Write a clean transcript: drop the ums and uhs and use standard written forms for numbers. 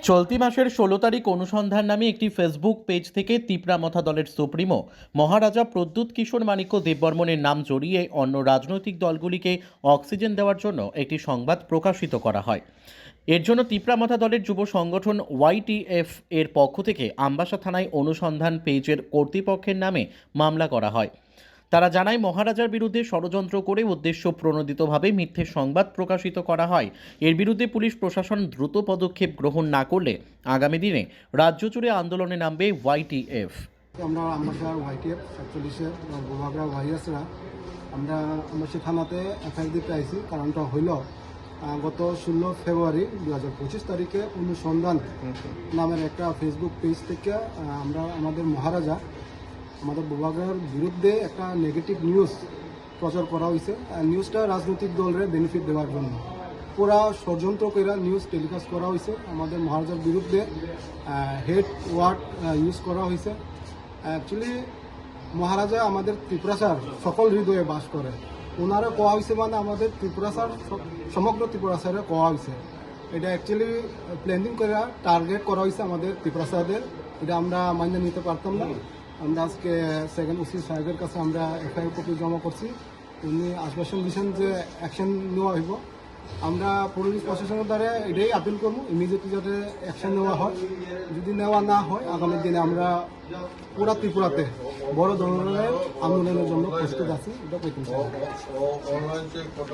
চলতি মাসের ১৬ তারিখ অনুসন্ধান নামে একটি ফেসবুক পেজ থেকে তিপ্রামথা দলের সুপ্রিমো মহারাজা প্রদ্যুৎ কিশোর মাণিক্য দেববর্মনের নাম জড়িয়ে অন্য রাজনৈতিক দলগুলিকে অক্সিজেন দেওয়ার জন্য একটি সংবাদ প্রকাশিত করা হয়। এর জন্য তিপ্রামথা দলের যুব সংগঠন ওয়াইটিএফ এর পক্ষ থেকে আমবাসা থানায় অনুসন্ধান পেজের কর্তৃপক্ষের নামে মামলা করা হয়। তারা জানায়, মহারাজার বিরুদ্ধে ষড়যন্ত্র করে উদ্দেশ্য প্রণোদিতভাবে মিথ্যে সংবাদ প্রকাশিত করা হয়। এর বিরুদ্ধে পুলিশ প্রশাসন দ্রুত পদক্ষেপ গ্রহণ না করলে আগামী দিনে রাজ্য জুড়ে আন্দোলনে নামবে ওয়াইটিএফ। আমরা আমবাসা ওয়াইটিএফ 47-এর গোভাগড়া ভাইরাসরা আমরা আমবাসা থানাতে এফআইআর দিতে আইছি। কারণটা হইল গত 16 ফেব্রুয়ারি 2025 তারিখে অনুসন্ধান নামের একটা ফেসবুক পেজ থেকে আমরা আমাদের মহারাজা আমাদের গোভাগড়ার বিরুদ্ধে একটা নেগেটিভ নিউজ প্রচার করা হয়েছে। নিউজটা রাজনৈতিক দলের বেনিফিট দেওয়ার জন্য পুরা ষড়যন্ত্র করে নিউজ টেলিকাস্ট করা হয়েছে। আমাদের মহারাজার বিরুদ্ধে হেড ওয়ার্ড ইউজ করা হয়েছে। অ্যাকচুয়ালি মহারাজা আমাদের ত্রিপুরাসার সকল হৃদয়ে বাস করে। ওনারা কোয়া হয়েছে মানে আমাদের ত্রিপুরাসার সমগ্র ত্রিপুরাসারে কোয়া হয়েছে। এটা অ্যাকচুয়ালি প্ল্যানিং করে টার্গেট করা হয়েছে আমাদের ত্রিপুরাসাদের। এটা আমরা মান্য নিতে পারতাম না। আমরা আজকে সেকেন্ড ওসি সাহেবের কাছে আমরা এফআইআর কপি জমা করছি। উনি আশ্বাসন দিয়েছেন যে অ্যাকশন নেওয়া হইব। আমরা পুলিশ প্রশাসনের দ্বারা এটাই আপিল করবো ইমিডিয়েটলি যাতে অ্যাকশন নেওয়া হয়। যদি নেওয়া না হয় আগামী দিনে আমরা পুরা ত্রিপুরাতে বড় ধরনের আন্দোলনের জন্য প্রস্তুত আছি। এটা